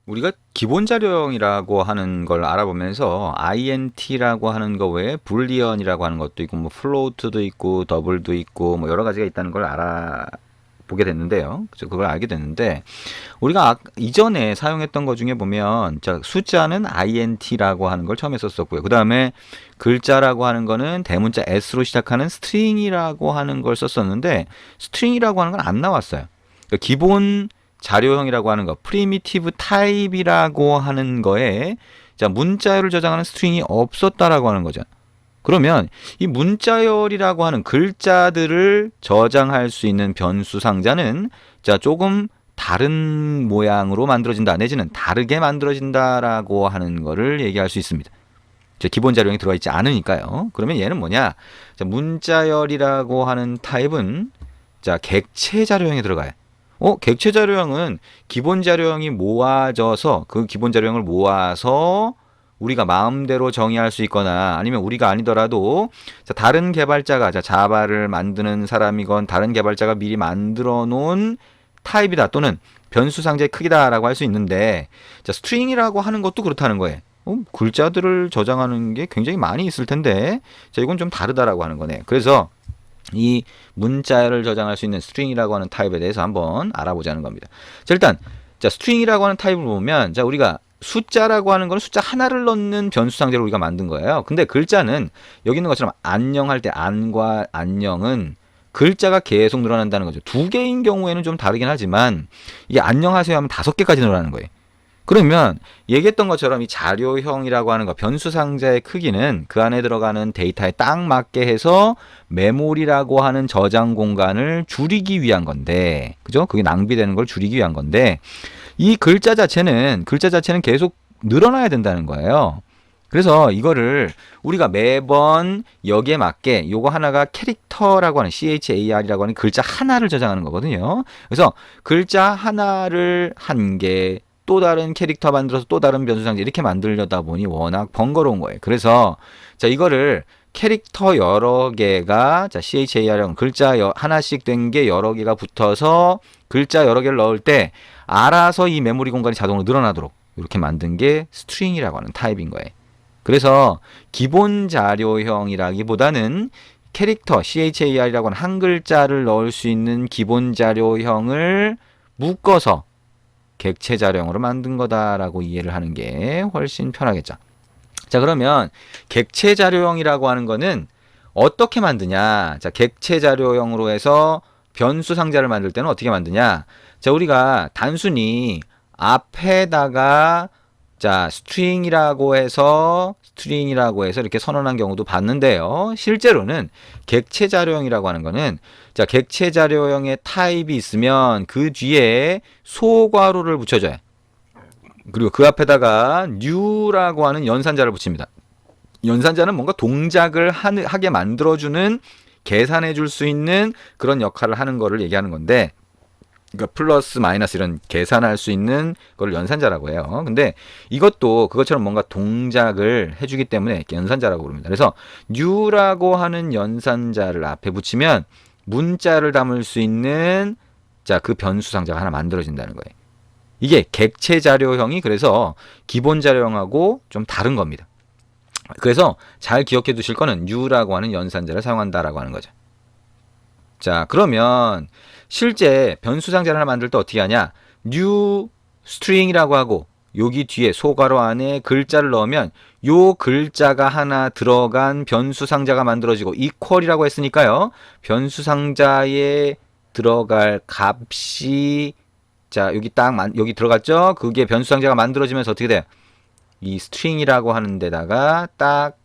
우리가 기본 자료형이라고 하는 걸 알아보면서 int라고 하는 거 외에 불리언이라고 하는 것도 있고 뭐 플로트도 있고 더블도 있고 뭐 여러 가지가 있다는 걸 알아보게 됐는데요. 그래서 그걸 알게 됐는데 우리가 이전에 사용했던 것 중에 보면 자, 숫자는 int라고 하는 걸 처음에 썼었고요. 그 다음에 글자라고 하는 거는 대문자 s로 시작하는 string이라고 하는 걸 썼었는데 string이라고 하는 건 안 나왔어요. 그러니까 기본 자료형이라고 하는 거, 프리미티브 타입이라고 하는 거에 자, 문자열을 저장하는 스트링이 없었다라고 하는 거죠. 그러면 이 문자열이라고 하는 글자들을 저장할 수 있는 변수 상자는 자, 조금 다른 모양으로 만들어진다 내지는 다르게 만들어진다라고 하는 거를 얘기할 수 있습니다. 기본 자료형이 들어가 있지 않으니까요. 그러면 얘는 뭐냐? 자, 문자열이라고 하는 타입은 자, 객체 자료형에 들어가요. 객체 자료형은 기본 자료형이 모아져서 그 기본 자료형을 모아서 우리가 마음대로 정의할 수 있거나 아니면 우리가 아니더라도 자, 다른 개발자가 자, 자바를 만드는 사람이건 다른 개발자가 미리 만들어 놓은 타입이다 또는 변수 상자의 크기다라고 할 수 있는데 자, 스트링이라고 하는 것도 그렇다는 거예요. 글자들을 저장하는 게 굉장히 많이 있을 텐데 자, 이건 좀 다르다라고 하는 거네. 그래서 이 문자를 저장할 수 있는 스트링이라고 하는 타입에 대해서 한번 알아보자는 겁니다. 자, 일단 자, 스트링이라고 하는 타입을 보면 자, 우리가 숫자라고 하는 건 숫자 하나를 넣는 변수 상자를 우리가 만든 거예요. 근데 글자는 여기 있는 것처럼 안녕 할 때 안과 안녕은 글자가 계속 늘어난다는 거죠. 두 개인 경우에는 좀 다르긴 하지만 이게 안녕하세요 하면 5개까지 늘어나는 거예요. 그러면 얘기했던 것처럼 이 자료형이라고 하는 거 변수 상자의 크기는 그 안에 들어가는 데이터에 딱 맞게 해서 메모리라고 하는 저장 공간을 줄이기 위한 건데 그죠? 그게 낭비되는 걸 줄이기 위한 건데 이 글자 자체는 계속 늘어나야 된다는 거예요. 그래서 이거를 우리가 매번 여기에 맞게 요거 하나가 캐릭터라고 하는 CHAR이라고 하는 글자 하나를 저장하는 거거든요. 그래서 글자 하나를 한 개, 또 다른 캐릭터 만들어서 또 다른 변수 상자 이렇게 만들려다 보니 워낙 번거로운 거예요. 그래서 자, 이거를 캐릭터 여러 개가 자, CHAR은 글자 하나씩 된 게 여러 개가 붙어서 글자 여러 개를 넣을 때 알아서 이 메모리 공간이 자동으로 늘어나도록 이렇게 만든 게 스트링이라고 하는 타입인 거예요. 그래서 기본 자료형이라기보다는 캐릭터 CHAR이라고 하는 한 글자를 넣을 수 있는 기본 자료형을 묶어서 객체 자료형으로 만든 거다라고 이해를 하는 게 훨씬 편하겠죠. 자, 그러면 객체 자료형이라고 하는 거는 어떻게 만드냐? 자, 객체 자료형으로 해서 변수 상자를 만들 때는 어떻게 만드냐? 자, 우리가 단순히 앞에다가 자, 스트링이라고 해서 이렇게 선언한 경우도 봤는데요. 실제로는 객체 자료형이라고 하는 거는 자, 객체 자료형의 타입이 있으면 그 뒤에 소괄호를 붙여줘요. 그리고 그 앞에다가 new라고 하는 연산자를 붙입니다. 연산자는 뭔가 동작을 하게 만들어주는 계산해 줄 수 있는 그런 역할을 하는 거를 얘기하는 건데 그러니까 플러스 마이너스 이런 계산할 수 있는 걸 연산자라고 해요. 근데 이것도 그것처럼 뭔가 동작을 해주기 때문에 연산자라고 부릅니다. 그래서 new라고 하는 연산자를 앞에 붙이면 문자를 담을 수 있는 자, 그 변수 상자가 하나 만들어진다는 거예요. 이게 객체 자료형이 그래서 기본 자료형하고 좀 다른 겁니다. 그래서 잘 기억해 두실 거는 new라고 하는 연산자를 사용한다라고 하는 거죠. 자, 그러면 실제 변수 상자를 하나 만들 때 어떻게 하냐? new string이라고 하고 여기 뒤에 소괄호 안에 글자를 넣으면 요 글자가 하나 들어간 변수 상자가 만들어지고 equal이라고 했으니까요. 변수 상자에 들어갈 값이 자, 여기 여기 들어갔죠? 그게 변수 상자가 만들어지면서 어떻게 돼요? 이 string이라고 하는 데다가 딱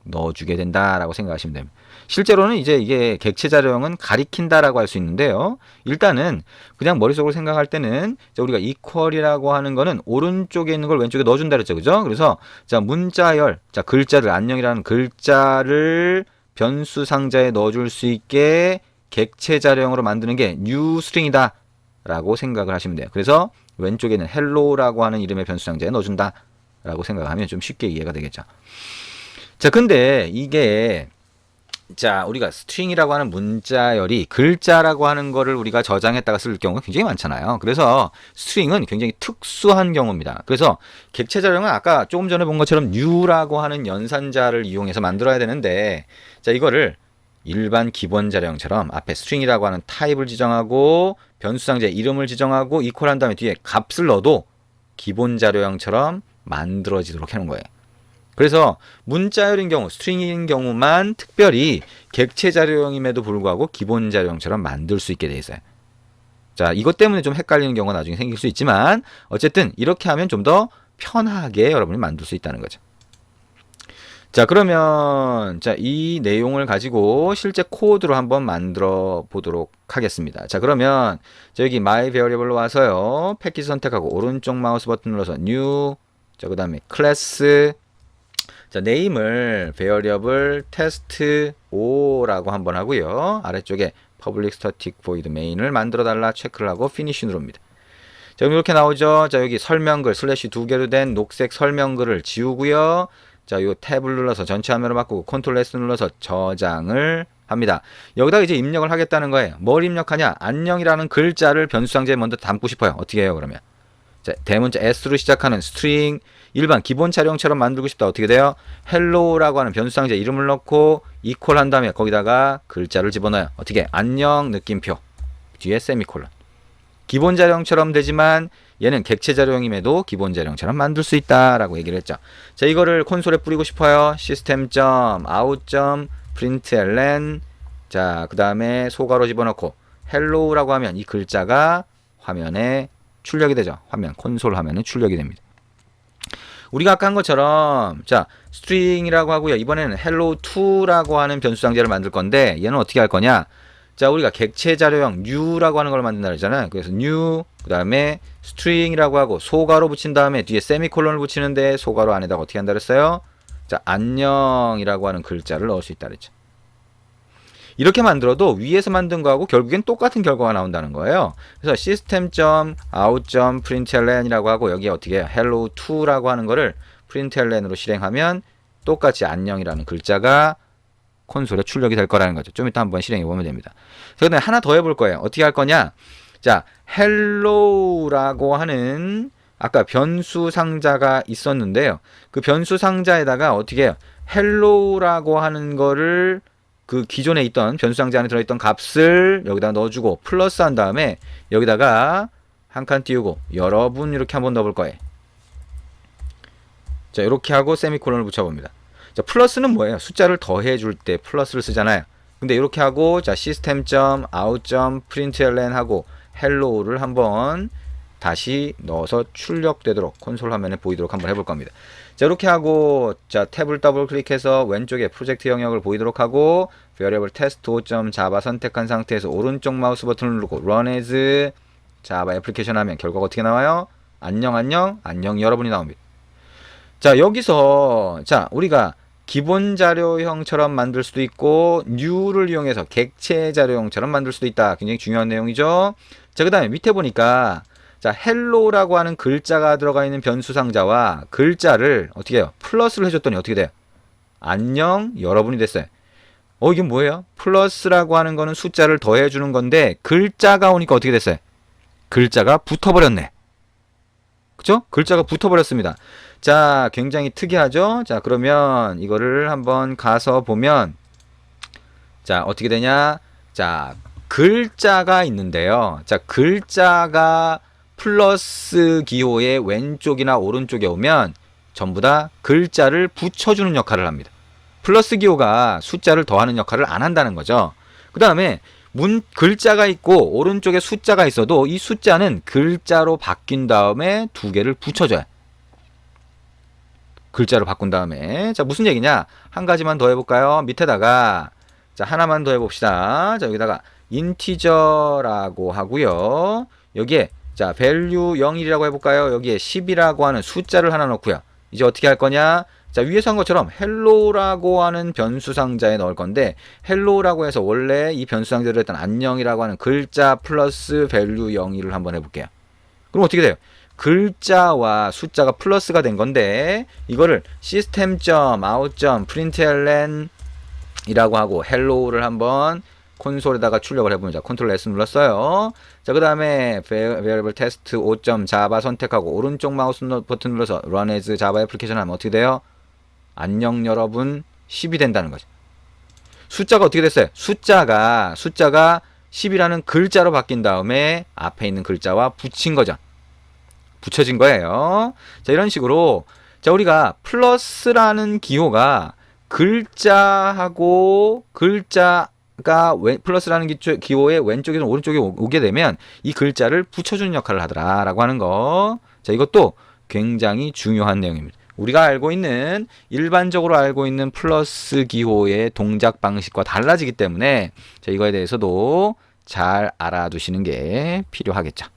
넣어주게 된다라고 생각하시면 됩니다. 실제로는 이제 이게 객체 자료형은 가리킨다라고 할 수 있는데요. 일단은 그냥 머릿속으로 생각할 때는 우리가 equal이라고 하는 거는 오른쪽에 있는 걸 왼쪽에 넣어준다 그랬죠. 그죠? 그래서 자, 문자열, 자, 글자를 안녕이라는 글자를 변수 상자에 넣어줄 수 있게 객체 자료형으로 만드는 게 new string이다 라고 생각을 하시면 돼요. 그래서 왼쪽에는 hello라고 하는 이름의 변수 상자에 넣어준다 라고 생각하면 좀 쉽게 이해가 되겠죠. 자, 근데 이게 자, 우리가 스트링이라고 하는 문자열이 글자라고 하는 거를 우리가 저장했다가 쓸 경우가 굉장히 많잖아요. 그래서 스트링은 굉장히 특수한 경우입니다. 그래서 객체 자료는 아까 조금 전에 본 것처럼 new라고 하는 연산자를 이용해서 만들어야 되는데, 자, 이거를 일반 기본 자료형처럼 앞에 스트링이라고 하는 타입을 지정하고 변수상자의 이름을 지정하고 이퀄한 다음에 뒤에 값을 넣어도 기본 자료형처럼 만들어지도록 해놓은 거예요. 그래서 문자열인 경우, 스트링인 경우만 특별히 객체 자료형임에도 불구하고 기본 자료형처럼 만들 수 있게 돼 있어요. 자, 이것 때문에 좀 헷갈리는 경우가 나중에 생길 수 있지만 어쨌든 이렇게 하면 좀 더 편하게 여러분이 만들 수 있다는 거죠. 자, 그러면 자, 이 내용을 가지고 실제 코드로 한번 만들어 보도록 하겠습니다. 자, 그러면 자, 여기 my variable로 와서요. 패키지 선택하고 오른쪽 마우스 버튼 눌러서 new, 자, 그 다음에 클래스, 자, 네임을 variable test5라고 한번 하고요. 아래쪽에 public static void main을 만들어 달라 체크를 하고 finish 누릅니다. 자, 그럼 이렇게 나오죠. 자, 여기 설명글 슬래시 두 개로 된 녹색 설명글을 지우고요. 자, 요 탭을 눌러서 전체 화면으로 바꾸고 컨트롤 S 눌러서 저장을 합니다. 여기다가 이제 입력을 하겠다는 거예요. 뭘 입력하냐? 안녕이라는 글자를 변수상자에 먼저 담고 싶어요. 어떻게 해요, 그러면? 자, 대문자 S로 시작하는 스트링 일반 기본 자료형처럼 만들고 싶다. 어떻게 돼요? hello라고 하는 변수상자 이름을 넣고 이퀄 한 다음에 거기다가 글자를 집어넣어요. 어떻게? 안녕 느낌표 뒤에 세미콜론. 기본 자료형처럼 되지만 얘는 객체 자료형임에도 기본 자료형처럼 만들 수 있다라고 얘기를 했죠. 자, 이거를 콘솔에 뿌리고 싶어요. system.out.println, 자, 그 다음에 소괄호 집어넣고 hello라고 하면 이 글자가 화면에 출력이 되죠. 화면, 콘솔 화면에 출력이 됩니다. 우리가 아까 한 것처럼 자, 스트링이라고 하고요. 이번에는 hello2라고 하는 변수상자를 만들 건데 얘는 어떻게 할 거냐? 자, 우리가 객체 자료형 new라고 하는 걸 만든다 그러잖아요. 그래서 new, 그 다음에 string이라고 하고 소괄호 붙인 다음에 뒤에 세미콜론을 붙이는데 소괄호 안에다가 어떻게 한다 그랬어요? 자, 안녕이라고 하는 글자를 넣을 수 있다 그랬죠. 이렇게 만들어도 위에서 만든 거하고 결국엔 똑같은 결과가 나온다는 거예요. 그래서 system.out.println이라고 하고 여기에 어떻게 해요? hello2라고 하는 거를 println으로 실행하면 똑같이 안녕이라는 글자가 콘솔에 출력이 될 거라는 거죠. 좀 이따 한번 실행해 보면 됩니다. 그다음에 하나 더 해볼 거예요. 어떻게 할 거냐? 자, hello라고 하는 아까 변수 상자가 있었는데요. 그 변수 상자에다가 어떻게 해요? hello라고 하는 거를 그 기존에 있던 변수 상자 안에 들어있던 값을 여기다 넣어주고 플러스 한 다음에 여기다가 한 칸 띄우고 여러분 이렇게 한번 넣어볼 거예요. 자, 이렇게 하고 세미콜론을 붙여봅니다. 자, 플러스는 뭐예요? 숫자를 더해줄 때 플러스를 쓰잖아요. 근데 이렇게 하고 자, system.out.println 하고 hello를 한번 다시 넣어서 출력되도록 콘솔 화면에 보이도록 한번 해볼 겁니다. 자, 이렇게 하고 자, 탭을 더블 클릭해서 왼쪽에 프로젝트 영역을 보이도록 하고 variable test5.java 선택한 상태에서 오른쪽 마우스 버튼을 누르고 run as java 애플리케이션 하면 결과가 어떻게 나와요? 안녕 안녕 안녕 여러분이 나옵니다. 자, 여기서 자, 우리가 기본 자료형처럼 만들 수도 있고 new를 이용해서 객체 자료형처럼 만들 수도 있다. 굉장히 중요한 내용이죠. 자, 그 다음에 밑에 보니까 자, hello라고 하는 글자가 들어가 있는 변수 상자와 글자를 어떻게 해요? 플러스를 해줬더니 어떻게 돼요? 안녕 여러분이 됐어요. 이게 뭐예요? 플러스라고 하는 거는 숫자를 더해주는 건데 글자가 오니까 어떻게 됐어요? 글자가 붙어버렸네. 그쵸? 글자가 붙어버렸습니다. 자, 굉장히 특이하죠? 자, 그러면 이거를 한번 가서 보면 자, 어떻게 되냐? 자, 글자가 있는데요. 자, 글자가 플러스 기호의 왼쪽이나 오른쪽에 오면 전부 다 글자를 붙여주는 역할을 합니다. 플러스 기호가 숫자를 더하는 역할을 안 한다는 거죠. 그 다음에 글자가 있고 오른쪽에 숫자가 있어도 이 숫자는 글자로 바뀐 다음에 두 개를 붙여줘요. 글자로 바꾼 다음에 자, 무슨 얘기냐? 한 가지만 더 해볼까요? 밑에다가 자, 하나만 더 해봅시다. 자, 여기다가 인티저라고 하고요. 여기에 자, value 0이라고 해볼까요? 여기에 10이라고 하는 숫자를 하나 넣고요. 이제 어떻게 할 거냐? 자, 위에서 한 것처럼 hello라고 하는 변수 상자에 넣을 건데 hello라고 해서 원래 이 변수 상자에 들어있던 안녕이라고 하는 글자 플러스 value 0을 한번 해볼게요. 그럼 어떻게 돼요? 글자와 숫자가 플러스가 된 건데 이거를 system.out.println 이라고 하고 헬로우를 한번 콘솔에다가 출력을 해보자. 컨트롤 S 눌렀어요. 자, 그 다음에 variable test 5점 자바 선택하고 오른쪽 마우스 버튼 눌러서 run as java application 하면 어떻게 돼요? 안녕 여러분 10이 된다는 거죠. 숫자가 어떻게 됐어요? 숫자가 10이라는 글자로 바뀐 다음에 앞에 있는 글자와 붙인 거죠. 붙여진 거예요. 자, 이런 식으로 자, 우리가 플러스라는 기호가 글자하고 글자가 플러스라는 기호의 왼쪽에서 오른쪽에 오게 되면 이 글자를 붙여주는 역할을 하더라라고 하는 거. 자, 이것도 굉장히 중요한 내용입니다. 우리가 일반적으로 알고 있는 플러스 기호의 동작 방식과 달라지기 때문에 자, 이거에 대해서도 잘 알아두시는 게 필요하겠죠.